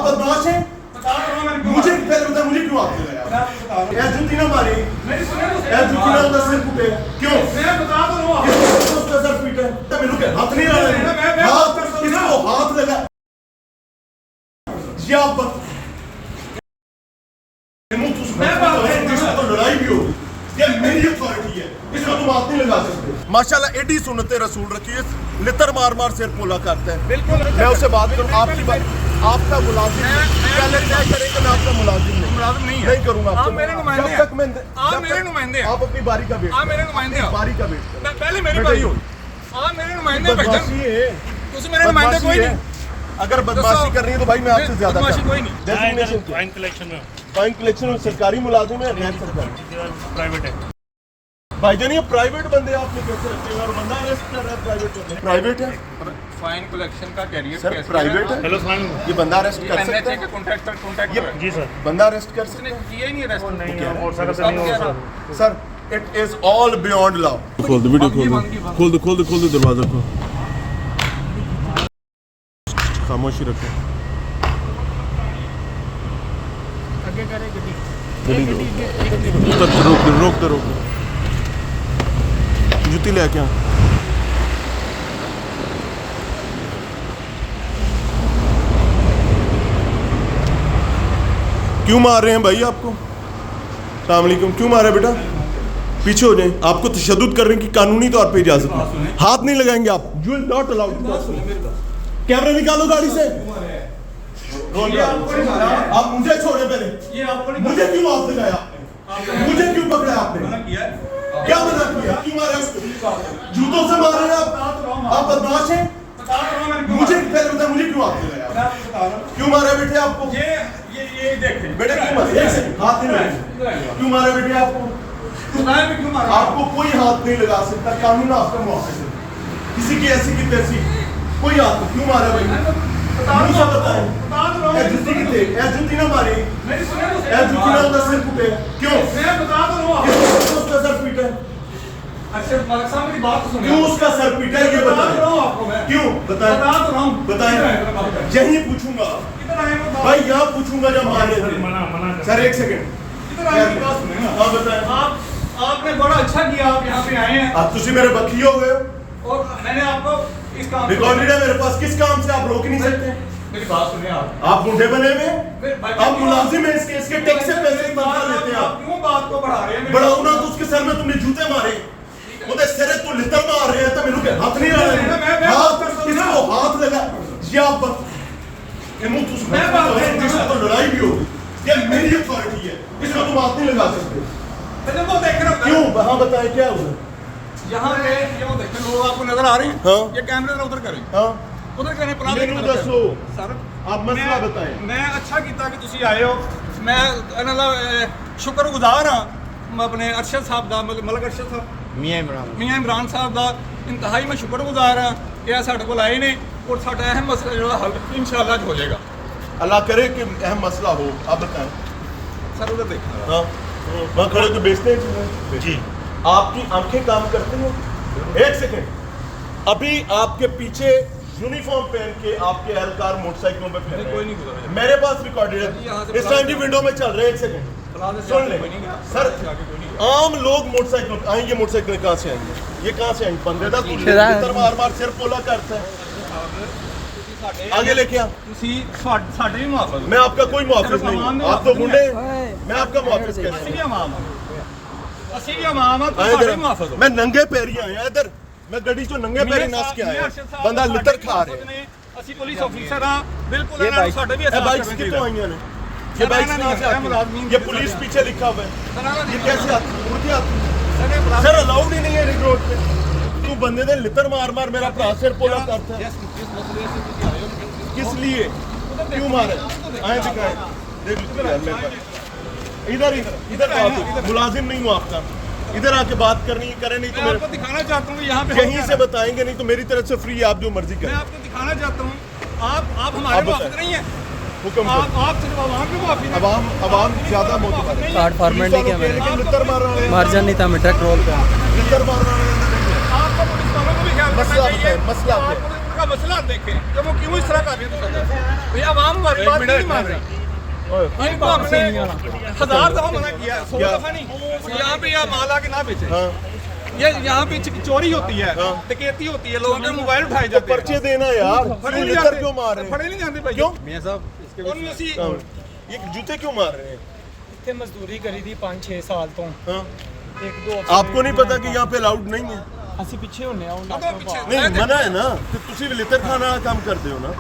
बदमाश हैं। मुझे पहले बता, मुझे क्यों आपने लगाया? यार जूती ना मारी, यार जूती ना उधर सिर फूटे क्यों? मैं बता तो रहा हूं, उसका सर पीटा है तो मेरे को हाथ नहीं लगा, हाथ किसको हाथ लगा? ये आप लड़ाई भी होगी, ये मेरी अथॉरिटी है, इसको तुम हाथ नहीं लगा सकते। माशाल्लाह एडी सुन्नते रसूल रखी है, लितर मार मार सिर पोला करता है। बिल्कुल मैं उससे बात करूं, आपकी बात आपका मुलाजिम पहले क्या करेंगे, मैं आपका मुलाजिम नहीं करूंगा। आप मेरे नुमाइंदे हैं, आप मेरे नुमाइंदे हैं, आप अपनी बारी का वेट, आप मेरे नुमाइंदे हैं, बारी का वेट, पहले मेरी बारी हो, आप मेरे नुमाइंदे हैं, मेरे नुमाइंदे कोई नहीं। अगर बदमाशी कर रही है तो भाई मैं आपसे ज्यादा बदमाशी कोई नहीं। फाइन कलेक्शन में, फाइन कलेक्शन में सरकारी मुलाजिम है, गैर सरकारी प्राइवेट है भाईजान। ये प्राइवेट बंदे आपने कैसे रखे हैं और बंदा अरेस्ट कर रहा है प्राइवेट? प्राइवेट है, फाइन कलेक्शन का कैरियर सर प्राइवेट है। हेलो सलाम ये बंदा अरेस्ट कर सकता है? कॉन्ट्रैक्टर जी सर, बंदा अरेस्ट कर सकता है? किया ही नहीं अरेस्ट। नहीं हो सकता, नहीं हो सकता sir it is all beyond law. खोल दो वीडियो, खोल दो दरवाजा को, खामोशी रखो। आगे करे गड्डी, रोक दो जूती ले क्या? क्यों मार रहे हैं भाई आपको? अस्सलाम वालेकुम, क्यों मार रहे हैं बेटा? पीछे हो जाए, आपको तशद्दुद करने की कानूनी तौर पे इजाजत है, हाथ नहीं लगाएंगे आप, you will not allowed. Camera निकालो गाड़ी से, आप मुझे छोड़े पहले, मुझे क्यों हाथ लगाया? मुझे क्यों पकड़ा आपने? क्या मना किया? क्यों मारा उसको? जूतों से मार रहे हैं आप बदमाश हैं। मुझे पहले बता, मुझे क्यों हाथ लगाया? क्यों मारा बेटे आपको? ये देखें बेटे क्यों मारा? एक सेकंड, हाथ नहीं लगाया, क्यों मारा बेटे आपको? क्यों मारा? आपको कोई हाथ नहीं लगा सकता, कानून आपका मुआफ़िज़ है, किसी की ऐसी की तैसी कोई हाथ नहीं। क्यों मारा भाई? मुझे बताएं, जूती कितने, जूती ना मारी, जूती ना उधर सिर फूटे क्यों? मैं बता तो रहा हूं, उसका सर पीटा है। अच्छा मलिक साहब मेरी बात तो सुनिए, क्यों उसका सर पीटा है ये बताएं, क्यों बताएं, बताएं, यही पूछूंगा भाई, यहाँ पूछूंगा जब मारे थे। मना सर एक सेकंड, हाँ बताएं। आपने बड़ा अच्छा किया, आप यहाँ पे आए हैं, आप तुझे मेरे बखी हो गए और मैंने आपको इस काम रिकॉर्डेड है मेरे पास, किस काम से आप रोक नहीं सकते? मेरी बात सुनिए, आप मुंडे बने हुए, आप मुलाजिम हैं, इसके टैक्स से पैसे तनख्वाह लेते हैं आप। क्यों बात को बढ़ा रहे हैं? बढ़ाओ ना, तो उसके सर में तुमने जूते मारे, मुझे सिरे तो लितर मार रहे हैं, तो मेरे को हाथ नहीं लगा, हाथ किसको हाथ लगा? ये आप जिसको लड़ाई भी होगी, ये मेरी अथॉरिटी है, इसको तुम हाथ नहीं लगा सकते। वो देख रहे हो क्यों? हाँ बताएं क्या हुआ? यहाँ पे ये वो देखें, लोग आपको नजर आ रहे हैं, हाँ। ये कैमरे से उधर करें, हाँ उधर करें, दसो सर आप मसला बताएं। मैं अच्छा किया कि तुसी आए हो, मैं शुक्रगुजार हाँ अपने अरशद साहब का, मलिक अरशद साहब, मियाँ इमरान साहब का इंतहाई मैं शुक्रगुजार हाँ कि साढ़े को आए ने और साढ़ा अहम मसला जो हल इंशाअल्लाह हो जाएगा। अल्लाह करे कि अहम मसला हो। आप बताएं सर उधर देखना, हाँ वहाँ खड़े तो बेचते हैं जी, आपकी आंखें काम करती हैं? एक सेकंड, अभी आपके पीछे यूनिफॉर्म पहन के आपके एहलकार मोटरसाइकिलों पे फिर कोई नहीं गुजरा, मेरे पास रिकॉर्डेड है, इस टाइम की विंडो में चल रहे हैं। एक सेकंड सुन ले सर, आम लोग मोटरसाइकिल आएंगे, मोटरसाइकिल कहाँ से आएंगे? ये कहाँ से आएंगे? बंदे का लितर मार मार सिर पोला करता है, आगे लेके आ। साढ़े भी मुआफ़िज़, मैं आपका कोई मुआफ़िज़ नहीं हूँ, आप तो गुंडे, मैं आपका मुआफ़िज़ कैसे? मैं नंगे पैरी आया इधर, मैं गड्डी चो नंगे पैरी नास के आया, बंदा लितर खा रहे। ਅਸੀਂ ਪੁਲਿਸ ਅਫਸਰ ਹਾਂ, ਬਿਲਕੁਲ ਇਹਨਾਂ ਨੂੰ ਸਾਡੇ ਵੀ ये बाइक्स कितों आई हैं? ये बाइक्स कहाँ से आती हैं? ये पुलिस पीछे लिखा हुआ है, ये कैसे आती है? उड़ती आती है? सर अलाउड ही नहीं है रिंग रोड पे। तू बंदे ने लितर मार मार मेरा भरा सिर पोला करता है, किस लिए? क्यों मारे? आए दिखाए, इधर इधर मुलाजिम नहीं हूँ आपका, इधर आके बात करनी करे, नहीं तो मैं आपको दिखाना चाहता हूँ यहाँ पे यहीं से बताएंगे, नहीं तो मेरी तरफ से फ्री, आप जो मर्जी मैं करें। आपको दिखाना चाहता हूँ, आप हमारे मुआफ़िज़ नहीं है, हुक्म आप सिर्फ आवाम के मुआफ़िज़ हैं। अवाम ज्यादा मोहतबर है। कार्ड फॉर्मेट नहीं किया मैंने, लितर मार रहा है, मार्जिन नहीं था, मैं ट्रक रोल पे लितर मार रहा है। आपको पुलिस वालों को भी ख्याल रखना मसला चाहिए। बताएं, मसला आप का मसला देखें कि वो क्यों इस तरह कर रहे हैं। भैया आवाम हमारी बात नहीं मान रही। इनको हमने 1000 दफा मना किया, 100 दफा नहीं। यहाँ पे या माल आके ना बेचे। ये यहाँ पे चोरी होती है, डकैती होती है, लोगों के मोबाइल उठाए जाते हैं। पर्चे देना यार, फड़े नहीं लितर जाते, क्यों मार रहे हैं? फड़े नहीं जाते भाई। क्यों? मियां साहब ये जूते क्यों मार रहे हैं? ਇੱਥੇ ਮਜ਼ਦੂਰੀ ਕਰੀ ਦੀ 5-6 ਸਾਲ ਤੋਂ हाँ? ਇੱਕ ਦੋ आपको नहीं पता कि यहाँ पे अलाउड नहीं है? ਅਸੀਂ ਪਿੱਛੇ ਹੁੰਨੇ ਆ ਉਹਨਾਂ कदों ਤੋਂ पीछे? नहीं मना है ना कि तुसी भी लितर खाना काम करते हो ना।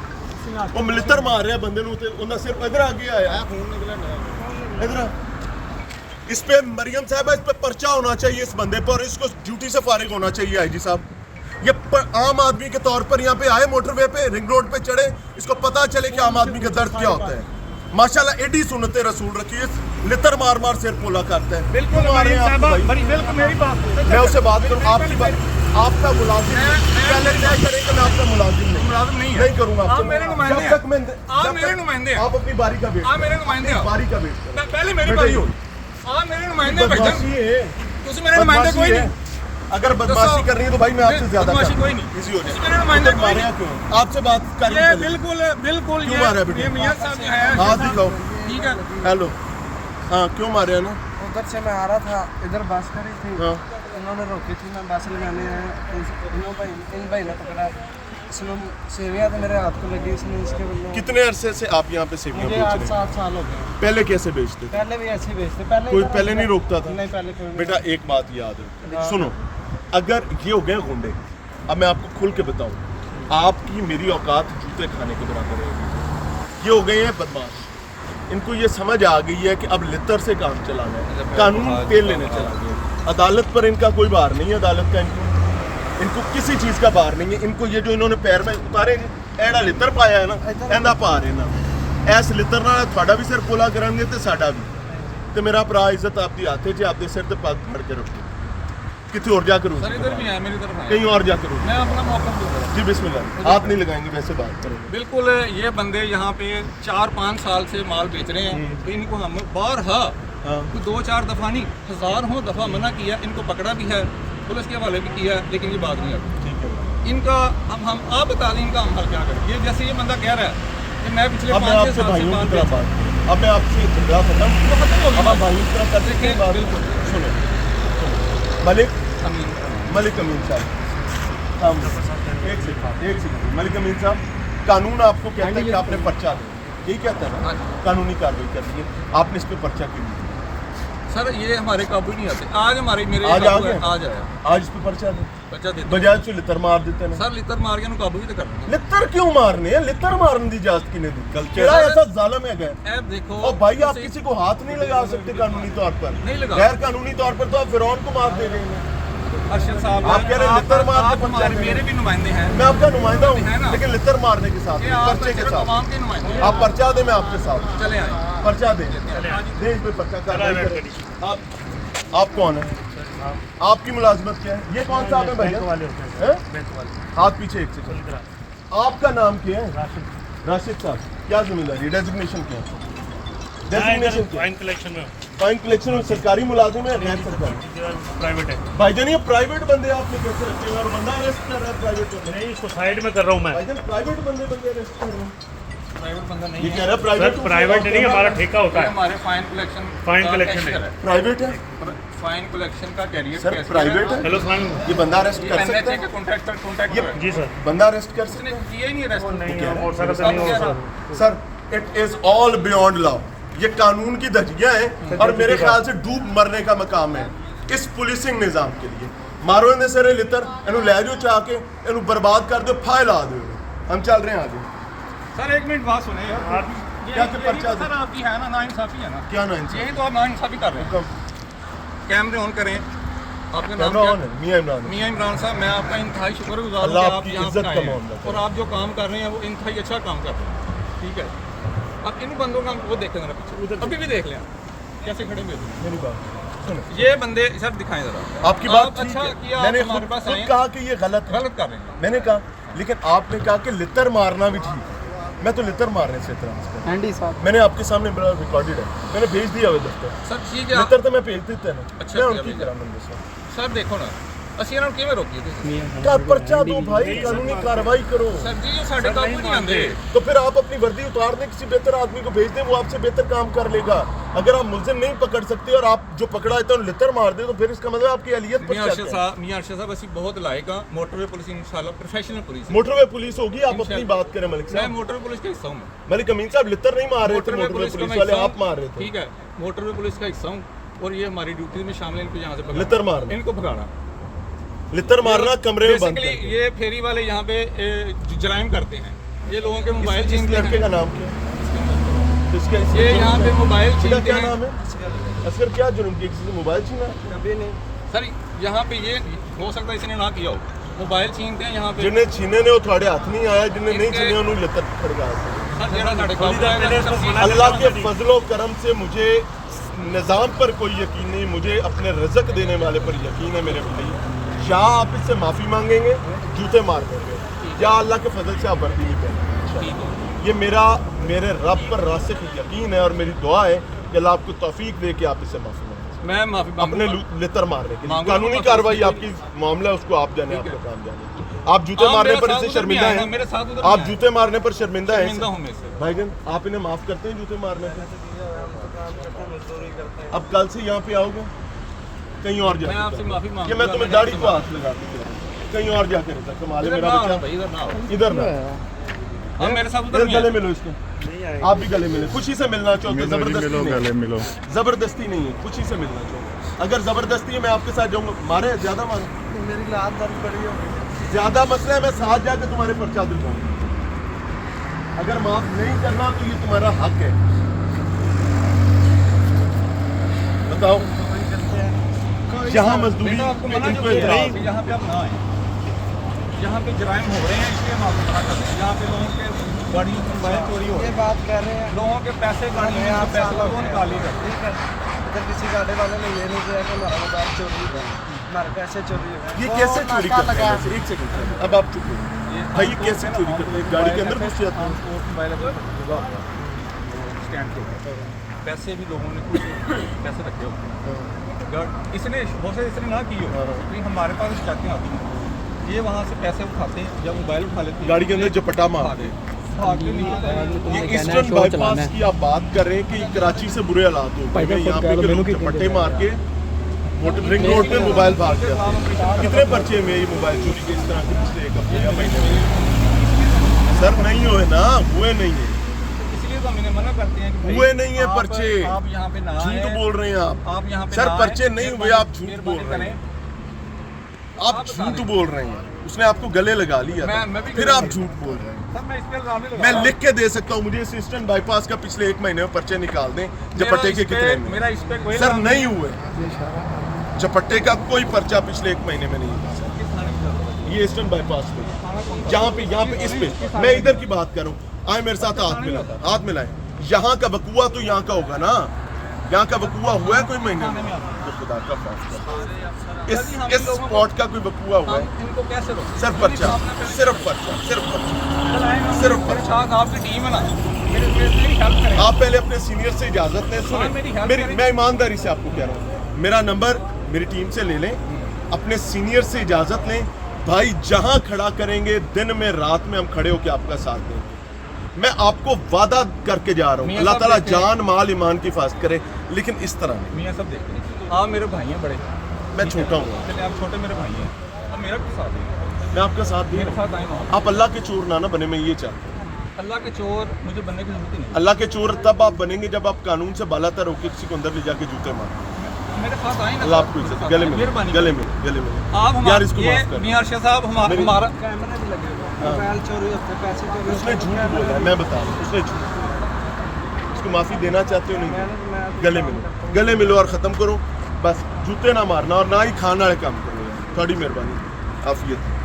वो लितर मार रहे बंदे ਨੂੰ ਤੇ ਉਹਨਾਂ ਸਿਰ ਇਧਰ ਆ ਗਿਆ ਆਇਆ खून निकला इधर इस पे मरियम साहब इस पे पर्चा होना चाहिए इस बंदे पर, इसको ड्यूटी से फारिग होना चाहिए आईजी साहब। ये आम आदमी के तौर पर यहाँ पे आए, मोटरवे पे रिंग रोड पे चढ़े, इसको पता चले कि आम आदमी का दर्द क्या होता है। माशाल्लाह एडी सुन्नते रसूल रखी है, लितर मार मार सिर पोला करते हैं। बिल्कुल मार रहे हैं आपको भाई। बिल्कुल मेरी बात। मैं उससे बात करूँ, आपकी बात, आपका मुलाजिम पहले तय करें कि मैं आपका मुलाजिम नहीं मुलाजिम नहीं है। नहीं करूँगा आप मेरे नुमाइंदे हैं। जब तक मैं आप मेरे नुमाइंदे हैं। आप अपनी बारी का वेट आप मेरे नुमाइंदे हैं। बारी का वेट करो। पहले मेरी बेटा बारी ही हो। हो। आप मेरे नुमाइंदे हैं भाईजान। बदमाशी है, तुझे मेरे नुमाइंदे कोई बदमाशी है। नहीं। अगर बदमाशी कर रही है तो भाई मैं आपसे ज्यादा बदमाशी करूँगा। कोई नहीं। इसी हो तुझे मेरे नुमाइंदे कोई मारे नहीं। क्यों? आपसे बात कर ये बिल्कुल बिल्कुल क्यों मारा बेटे? ये मियां साहब जो है हाथ दिखाओ। ठीक है। हेलो, हाँ क्यों मारे है ना? उधर से मैं आ रहा था, इधर बस खड़ी थी, हाँ उन्होंने रोकी थी, मैं बस लगाने आया, इन भाई ने पकड़ा, इसने सेवियाँ तो मेरे हाथ को लगी, इसने इसके बल्लों कितने अरसे से आप यहाँ पे सेवियाँ मुझे बेच रहे हैं? 8-7 साल हो गए। पहले कैसे बेचते थे? पहले भी ऐसे ही बेचते, पहले कोई इधर पहले आता नहीं रोकता था? नहीं, पहले कोई नहीं। बेटा एक बात याद रखो, सुनो, अगर ये हो गए गुंडे, अब मैं आपको खुल के बताऊं, आपकी मेरी औकात जूते खाने के बराबर है। ये हो गए हैं बदमाश, इनको ये समझ आ गई है कि अब लितर से काम चलाना है, कानून तेल लेने चला गया। अदालत पर इनका कोई भार नहीं है, अदालत का इनको किसी चीज़ का भार नहीं है। इनको ये जो इन्होंने पैर में उतारे एड़ा लितर पाया है ना, एंदा पा रहे ना, ऐस लितर ना थोड़ा भी सिर पोला करेंगे तो साडा भी। तो मेरा भरा इज्जत आपकी हाथे च आपके सिर ते पग फड़ के रखो, कितने और जा करूँ, सर इधर भी है, मेरी तरफ है। कहीं और जा करूँ। मैं अपना मौका दूंगा। जी बिस्मिल्लाह, हाथ नहीं लगाएंगे, वैसे बात करेंगे। बिल्कुल ये बंदे यहाँ पे 4-5 साल से माल बेच रहे हैं, तो इनको हम बारहा हाँ 2-4 दफ़ा नहीं 1000 दफ़ा मना किया, इनको पकड़ा भी है, पुलिस के हवाले भी किया, लेकिन ये बात नहीं आती। ठीक है। इनका हम आप बता दें इनका हम हल क्या करें। ये जैसे ये बंदा कह रहा है कि मैं पिछले अब मैं 5-6 आपसे साल से भाइयों माल की बेच तरह रहा हूं। बात, अब मैं आपसे झगड़ा खत्म, वो खत्म हो अब गया। आप भाइयों की तरह करते हैं बात। बिल्कुल। सुनो, मलिक अमीन। मलिक अमीन साहब, हम एक सेकंड मलिक अमीन साहब, कानून आपको कहता है कि आपने पर्चा दो, यही कहता है ना, कानूनी कार्रवाई करनी है, आपने इस पे पर्चा क्यों दिया? सर ये हमारे काबू नहीं आते। आज हमारे मेरे आज काबू आ है, गए? आज आया आज इस पे पर्चा दो, बच्चा देते बजाय से लितर मार देते हैं। सर लितर मार के काबू भी तो करना है। लितर क्यों मारने हैं? लितर मारने की इजाजत किने दी? केड़ा ऐसा जालिम है गए? ऐप देखो और भाई आप जैसे- किसी को हाथ नहीं लगा सकते कानूनी तौर पर, नहीं लगा। गैर कानूनी तौर पर तो आप फिरौन को मार दे रहे हैं। अर्शद साहब आप कह रहे हैं लितर मार के आप हमारे पंचायत में। मेरे भी नुमाइंदे हैं। मैं आपका नुमाइंदा है ना? हूँ, लेकिन लितर मारने के साथ ये आप पर्चे के सिर्फ साथ आवाम के नुमाइंदे हैं। आप पर्चा दे, मैं आपके साथ चले आए। पर्चा दे इस पे पर्चा कार्रवाई करें। आप कौन है? आपकी मुलाजमत क्या है? ये कौन सा आप है भैया? हैं? हाथ पीछे एक सेकंड। आपका नाम क्या है? राशिद साहब, क्या जिम्मेदारी, डेजिग्नेशन क्या है? डेजिग्नेशन क्या है? फाइन कलेक्शन में फाइन कलेक्शन में सरकारी मुलाजिम है, गैर सरकारी? प्राइवेट है। भाईजान ये प्राइवेट बंदे आपने कैसे रखे हैं और बंदा अरेस्ट कर रहा है प्राइवेट बंदे? नहीं, इसको साइड में कर रहा हूँ मैं। भाईजान प्राइवेट बंदे अरेस्ट कर रहे हैं, प्राइवेट बंदा नहीं ये है। कह रहा है प्राइवेट। सर प्राइवेट नहीं, हमारा ठेका होता ये है। हमारे फाइन कलेक्शन फाइन कलेक्शन है। प्राइवेट है फाइन कलेक्शन का कैरियर सर, प्राइवेट है। हेलो सलाम। ये बंदा अरेस्ट कर सकता एनएचए है? के कॉन्ट्रैक्टर ये कॉन्ट्रैक्टर जी सर। बंदा अरेस्ट कर सकता इसने है? किया ही नहीं अरेस्ट। नहीं, मोटरसाइकिल से नहीं हो sir. Sir it is all beyond law, ये कानून की धज्जियां हैं और मेरे ख्याल से डूब मरने का मकाम है इस पुलिसिंग निजाम के लिए। मारो इन्हें सरे लितर, इन्हू ले जाओ चाह के, इन्हू बर्बाद कर दो, फाइल ला दो। हम चल रहे हैं आगे। सर एक मिनट बात सुने यार। आप क्या कि पर्चा सर आपकी है ना नाइंसाफी है ना, क्या ना इनसे यही तो आप नाइंसाफी कर रहे हैं। कैमरे ऑन करें। आपका नाम कैमरा क्या ऑन है? मियां इमरान। मियां इमरान साहब, मैं आपका इंतहाई शुक्रगुजार हूं अल्लाह कि आप आपकी यहाँ इज्जत पे आए का हैं मामला करे। और आप जो काम कर रहे हैं वो इंतहाई अच्छा काम कर रहे हैं। ठीक है, अब इन बंदों का वो देखें जरा पीछे, अभी भी देख लें कैसे खड़े हुए थे। मेरी बात सुनो, ये बंदे सर दिखाएं जरा। आपकी बात आप ठीक अच्छा है। किया, मैंने आप हमारे खुद पास खुद आए। कहा कि ये गलत है, गलत कर रहे हैं। मैंने कहा, लेकिन आपने कहा कि लितर मारना भी ठीक है। मैं तो लितर मारने से इतना एंडी साहब, मैंने आपके सामने बड़ा रिकॉर्डेड है, मैंने भेज दिया हुआ दफ्तर। सर ठीक है लितर तो मैं भेज देता है ना, अच्छा मैं किया उनकी भेजा। करा मैंने सर। सर देखो ना, ਅਸੀਂ ਇਹਨਾਂ ਨੂੰ ਕਿਵੇਂ ਰੋਕੀਏ ਤੁਸੀਂ का पर्चा दो भाई, कानूनी कार्रवाई करो। ਸਰ ਜੀ ਉਹ ਸਾਡੇ ਕਾਬੂ ਨਹੀਂ ਆਉਂਦੇ तो फिर आप अपनी वर्दी उतारने किसी बेहतर आदमी को भेज दें, वो आपसे बेहतर काम कर लेगा। अगर आप मुलजिम नहीं पकड़ सकते और आप जो पकड़ा है तो लितर मार दे, तो फिर इसका मतलब आपकी अहलियत पर ਮੀਆਂ शक ਅਰਸ਼ਦ है। ਸਾਹਿਬ ਮੀਆਂ ਅਰਸ਼ਦ ਸਾਹਿਬ ਅਸੀਂ ਬਹੁਤ ਲਾਇਕ ਹਾਂ मोटरवे पुलिस इंशाल्लाह प्रोफेशनल पुलिस मोटरवे पुलिस होगी, आप अपनी बात करें मलिक मैं साहब। मोटरवे पुलिस का हिस्सा हूँ मलिक अमीन साहब लितर नहीं मार रहे थे, मोटरवे का पुलिस मैं वाले हिस्सा आप हूँ। मार रहे थे। ठीक है, मोटरवे पुलिस का हिस्सा हूँ और ये हमारी ड्यूटी में शामिल है इनको यहाँ से भगाना। लितर मारना। इनको भगाना लितर मारना कमरे में बंद बेसिकली कर। ये फेरी वाले यहाँ पे जराइम करते हैं, ये लोगों के मोबाइल इस छीनते लड़के का हैं। नाम क्या है? इसका ये यहाँ पे मोबाइल इसका छीनते क्या हैं नाम है? असगर क्या जुर्म किया, किसी से मोबाइल छीना? कभी नहीं। सर यहाँ पे ये हो सकता है इसने ना किया हो, मोबाइल छीनते हैं यहाँ पे। जिन्हें छीने ने वो थोड़े हाथ नहीं आया, जिन्हें नहीं इनके- छीने उन्होंने लितर खड़गा। सर जेड़ा साढ़े काबू आएगा, सब चीज़- अल्लाह के फजलो करम से मुझे निज़ाम पर कोई यकीन नहीं, मुझे अपने रज़क देने वाले पर यकीन है मेरे भाई। या आप इससे माफ़ी मांगेंगे, जूते मार देंगे, या अल्लाह के फजल से आप वर्दी नहीं पहनेंगे। ठीक है। ये मेरे रब पर रासिख यकीन है और मेरी दुआ है कि अल्लाह आपको तौफीक दे कि आप इससे माफ़ी मांगें, मैं माफी अपने मांगूंगा। लितर मारने के लिए। मांगूंगा, कानूनी माफी कार्रवाई उसके आपकी मामला है, उसको आप जाने, ठीक है। आपका काम जाने। आप जूते हाँ, मारने मेरे पर साथ इससे उधर शर्मिंदा नहीं आया, हैं, मेरे साथ उधर आप नहीं आया। जूते मारने पर शर्मिंदा हैं शर्मिंदा हूँ मैं इससे। भाईजान, आप इन्हें माफ़ करते हैं जूते मारने पर? मजदूरी करते हैं। अब कल से यहाँ पे आओगे, कहीं और मैं जाके आपसे करो। माफी कि मांगूंगा। मैं तुम्हें दाढ़ी को हाथ लगा दूं, कहीं और जाके रहता कमाल है इधर मेरा ना आओ बच्चा। भाई, इधर ना आओ। इधर ना, हाँ, मेरे साथ उधर इधर नहीं गले आए। मिलो इसके, आप भी गले मिले, खुशी से मिलना चाहते हो, जबरदस्ती नहीं, मिलो। जबरदस्ती नहीं है, खुशी से मिलना चाहते। अगर जबरदस्ती है मैं आपके साथ जाऊंगा, मारे ज्यादा मारे, मेरी लात दर्द पड़ी होगी। ज्यादा मसला है, मैं साथ जाके तुम्हारे पर्चा दिलवाऊंगा। अगर माफ नहीं करना तो ये तुम्हारा हक है। बताओ, यहाँ मजदूरी बेटा, आपको मना इनको जो किया है इतराज़ कि यहाँ पे आप ना आए। यहाँ पे जराइम हो रहे हैं, इसलिए हम आपको मना कर रहे हैं। यहाँ पे लोगों के गाड़ियों से मोबाइल चोरी हो रहे ये हैं, बात कर रहे हैं। लोगों के पैसे गाड़ियों हमें में आप पैसे साल वो निकाल ही रहे। ठीक है, इधर किसी गाड़ी वाले ने ये नहीं किया कि हमारा मोबाइल चोरी हो गया, हमारे पैसे चोरी हो गए। ये वो कैसे चोरी नाका करते लगा। हैं? एक सेकंड, अब आप चुप हो भाई, ये कैसे चोरी करते हैं? गाड़ी के अंदर घुस जाते हैं? स्टैंड के ऊपर पैसे भी लोगों ने कुछ पैसे रखे होते, इसने हो सकता है इसने ना की हो, लेकिन हमारे पास शिकायतें आती हैं, ये वहाँ से पैसे उठाते हैं या मोबाइल उठा लेते हैं, गाड़ी के अंदर झपटा मारते हैं। भागते नहीं। ये ईस्टर्न बाईपास की आप बात कर रहे हैं कि कराची से बुरे हालात हो गए, यहाँ पे के लोग झपट्टे मार के रिंग रोड पे मोबाइल भाग जाते हैं। कितने पर्चे में ये मोबाइल चोरी के इस तरह के पिछले एक हफ्ते या महीने में? सर नहीं हुए ना, हुए नहीं है, इसलिए तो हमने मना करते हैं कि भाई, हुए नहीं है आप- पर्चे। आप यहाँ पे ना झूठ आएं। बोल रहे हैं आप यहाँ पे सर, ना आएं, पर्चे नहीं हुए, आप झूठ मेहरबानी बोल रहे करें। हैं, आप झूठ बोल रहे हैं। उसने आपको गले लगा लिया था, मैं भी फिर गले आप लगा- झूठ बोल रहे हैं। सर मैं इस पे इल्जाम नहीं लगा मैं रहा। लिख के दे सकता हूँ, मुझे इस ईस्टर्न बाईपास का पिछले एक महीने में पर्चे निकाल दें, झपट्टे के कितने में। मेरा इस पे कोई सर इल्जाम नहीं हुए, झपट्टे का कोई पर्चा पिछले एक महीने में नहीं हुआ सर। किस थाने की जरूरत है? ये ईस्टर्न बाईपास पे, यहाँ पे इस पे, मैं इधर की बात करूँ, आए मेरे साथ हाथ मिलाए। यहाँ का वकूआ तो यहाँ का होगा ना, यहाँ का वकूआ हुआ है कोई महीने में? तो खुदा का खौफ, इस स्पॉट का कोई वकूआ हुआ है? हम इनको कैसे रोकें? सिर्फ पर्चा, सिर्फ पर्चा, सिर्फ पर्चा, सिर्फ मेरे पर्चा। साथ आपकी टीम है ना, मेरी हेल्प करें। आप पहले अपने सीनियर से इजाजत लें। हाँ, मेरी सुने, help मेरी करें। मैं ईमानदारी से आपको कह रहा हूँ, मेरा नंबर मेरी टीम से ले लें, अपने सीनियर से इजाजत लें। भाई जहां खड़ा करेंगे, दिन में रात में हम खड़े होकर आपका साथ देंगे। मैं आपको वादा करके जा रहा हूँ, मियां अल्लाह साहब ताला देखते हैं। जान माल ईमान की हिफाजत करे, लेकिन इस तरह नहीं। मियाँ सब देखते हैं, आप मेरे भाई हैं बड़े, मैं छोटा हूँ, चलिए आप छोटे मेरे भाई हैं, अब मेरा भी साथ देंगे, मैं आपका साथ दे मेरे रहा हूँ। साथ आए ना। आप अल्लाह के चोर ना बने, मैं ये चाहता हूँ। अल्लाह के चोर मुझे बनने की जरूरत ही नहीं। अल्लाह के चोर तब आप बनेंगे जब आप कानून से बालातर होकर किसी को अंदर ले जाके जूते मार। मेरे साथ आए ना, अल्लाह आपको इज्जत दे। गले में मेहरबानी गले में गले में आप यार इसको ये माफ कर। मियां अरशद साहब हमारा कैमरे भी लगे हुए हैं, मोबाइल चोरी होते, पैसे चोरी उसने होते। झूठ बोला है, मैं बता रहा हूँ, उसने झूठ बोला। उसको माफी देना चाहते हो नहीं? गले मिलो, गले मिलो और ख़त्म करो बस। जूते ना मारना और ना ही खाना वाले काम करो। थोड़ी मेहरबानी, आफियत।